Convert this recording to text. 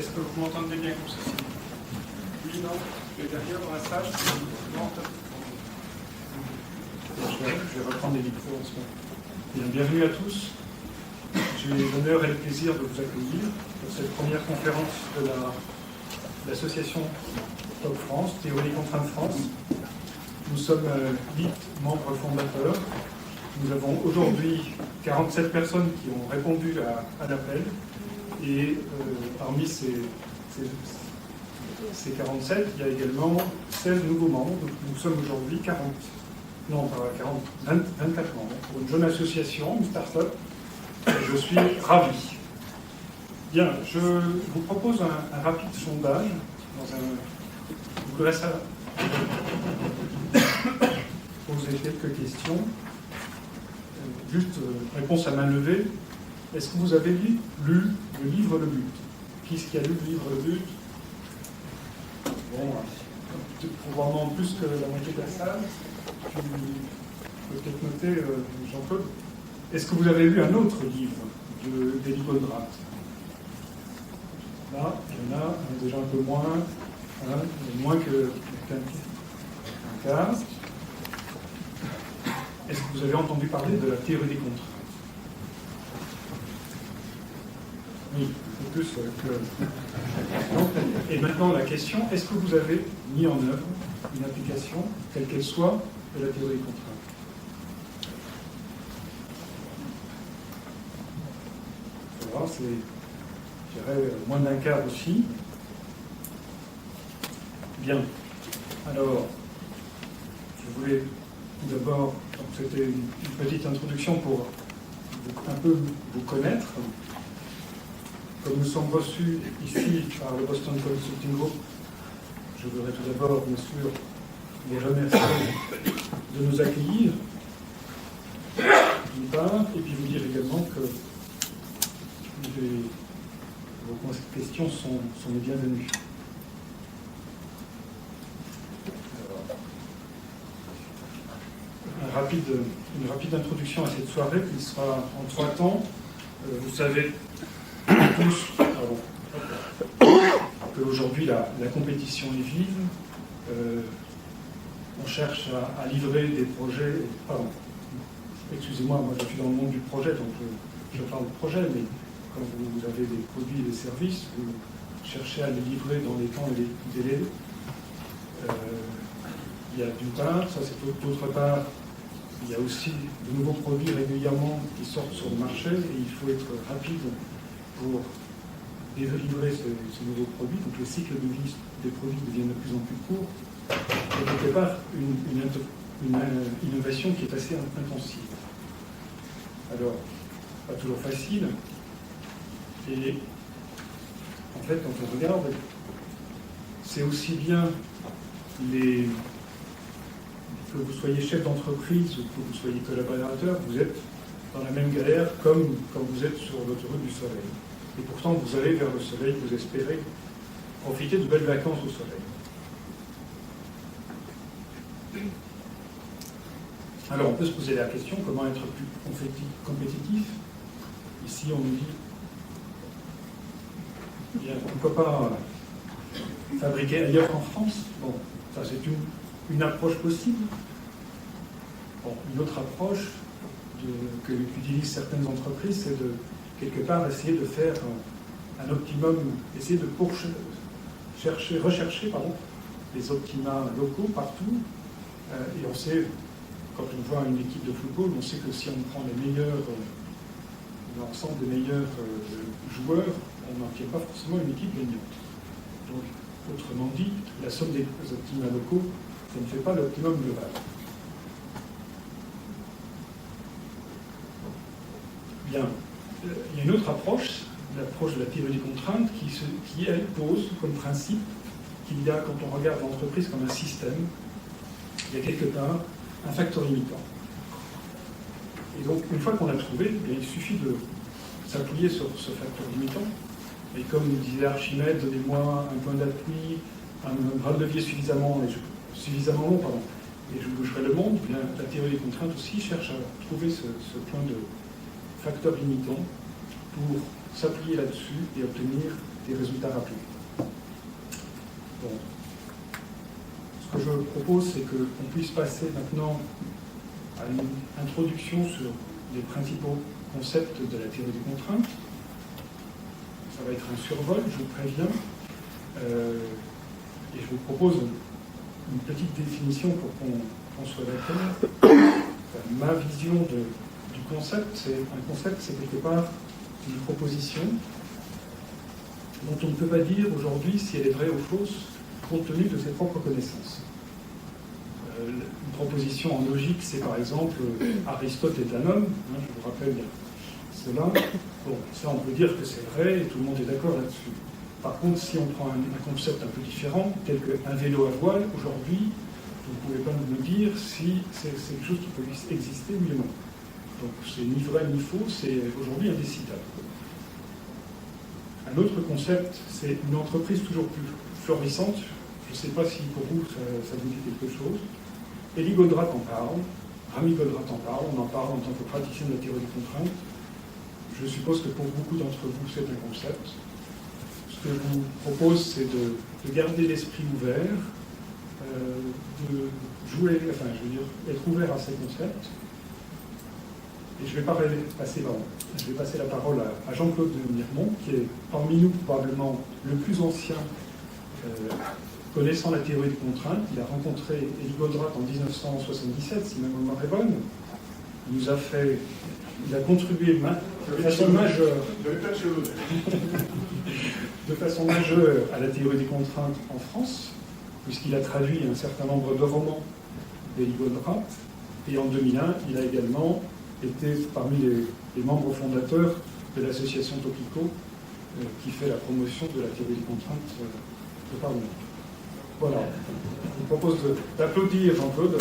Est-ce que vous m'entendez bien comme ceci? Oui, non? Et derrière dans la salle? Non, je vais reprendre les micros en ce moment. Bien, bienvenue à tous. J'ai l'honneur et le plaisir de vous accueillir pour cette première conférence de l'association TOC France, Théorie des contraintes France. Nous sommes 8 membres fondateurs. Nous avons aujourd'hui 47 personnes qui ont répondu à l'appel. Et parmi ces 47, il y a également 16 nouveaux membres. Donc nous sommes aujourd'hui 24 membres. Pour une jeune association, une start-up, je suis ravi. Bien, je vous propose un rapide sondage. Je voudrais poser quelques questions. Juste réponse à main levée. Est-ce que vous avez lu le livre Le But? Qui est-ce qui a lu le livre Le But? Bon, probablement plus que la moitié de la salle. Tu peux peut-être noter, Jean-Claude. Est-ce que vous avez lu un autre livre d'Elie Goldratt? Là, il y en a déjà un peu moins. Voilà, moins qu'un quart. Est-ce que vous avez entendu parler de la théorie des contraintes? Oui, c'est plus que... Donc, et maintenant la question, est-ce que vous avez mis en œuvre une application, quelle qu'elle soit, de la théorie des contraintes? Voilà, c'est, je dirais, moins d'un quart aussi. Bien. Alors, je voulais tout d'abord, c'était une petite introduction pour un peu vous connaître. Comme nous sommes reçus ici par le Boston Consulting Group, je voudrais tout d'abord, bien sûr, les remercier de nous accueillir, d'une part, et puis vous dire également que vos questions sont les bienvenues. Une rapide introduction à cette soirée qui sera en 3 temps. Vous savez tous qu'aujourd'hui la compétition est vive. On cherche à livrer des projets. Pardon, excusez-moi, moi je suis dans le monde du projet, donc je parle de projet, mais quand vous avez des produits et des services, vous cherchez à les livrer dans les temps et les délais. Il y a d'une part, ça c'est d'autre part, il y a aussi de nouveaux produits régulièrement qui sortent sur le marché et il faut être rapide pour délivrer ces nouveaux produits. Donc les cycles de vie des produits deviennent de plus en plus courts. Et quelque part, une innovation qui est assez intensive. Alors, pas toujours facile. Et en fait, quand on regarde, c'est aussi bien que vous soyez chef d'entreprise ou que vous soyez collaborateur, vous êtes dans la même galère comme quand vous êtes sur l'autoroute du soleil. Et pourtant, vous allez vers le soleil, vous espérez profiter de belles vacances au soleil. Alors, on peut se poser la question, comment être plus compétitif? Ici, on nous dit, bien, pourquoi pas fabriquer ailleurs qu'en France? Bon, ça c'est une approche possible. Bon, une autre approche qu'utilisent certaines entreprises, c'est de, quelque part, essayer de faire un optimum, essayer de rechercher les optima locaux partout. Et on sait, quand on voit une équipe de football, on sait que si on prend l'ensemble des meilleurs joueurs, on n'obtient pas forcément une équipe gagnante. Donc, autrement dit, la somme des optima locaux, ça ne fait pas l'optimum global. Bien. Il y a une autre approche, l'approche de la théorie des contraintes, qui elle pose comme principe qu'il y a, quand on regarde l'entreprise comme un système, il y a quelque part un facteur limitant. Et donc, une fois qu'on l'a trouvé, il suffit de s'appuyer sur ce facteur limitant. Et comme disait Archimède, donnez-moi un point d'appui, un bras de levier suffisamment long, et je bougerai le monde. Bien, la théorie des contraintes aussi cherche à trouver ce point de facteur limitant pour s'appuyer là-dessus et obtenir des résultats rapides. Bon. Ce que je propose, c'est qu'on puisse passer maintenant à une introduction sur les principaux concepts de la théorie des contraintes. Ça va être un survol, je vous préviens. Et je vous propose une petite définition pour qu'on soit d'accord. Ma vision du concept, c'est quelque part une proposition dont on ne peut pas dire aujourd'hui si elle est vraie ou fausse, compte tenu de ses propres connaissances. Une proposition en logique, c'est par exemple Aristote est un homme, hein, je vous rappelle cela. Bon, ça on peut dire que c'est vrai et tout le monde est d'accord là-dessus. Par contre, si on prend un concept un peu différent, tel qu'un vélo à voile, aujourd'hui, vous ne pouvez pas nous dire si c'est quelque chose qui peut exister, oui ou non. Donc c'est ni vrai ni faux, c'est aujourd'hui indécidable. Un autre concept, c'est une entreprise toujours plus florissante. Je ne sais pas si pour vous ça vous dit quelque chose. Elie Goldratt en parle, Rami Goldratt en parle, on en parle en tant que praticien de la théorie des contraintes. Je suppose que pour beaucoup d'entre vous, c'est un concept. Ce que je vous propose, c'est de garder l'esprit ouvert, de jouer, enfin, je veux dire, être ouvert à ces concepts. Et je vais passer la parole à Jean-Claude Mirmont, qui est parmi nous probablement le plus ancien connaissant la théorie des contraintes. Il a rencontré Elie Goldratt en 1977, si ma mémoire est bonne. Il a contribué de façon majeure à la théorie des contraintes en France, puisqu'il a traduit un certain nombre de romans d'Elie Goldratt. Et en 2001, il a également été parmi les membres fondateurs de l'association Topico, qui fait la promotion de la théorie des contraintes de par le monde. Voilà. Je vous propose d'applaudir Jean-Claude.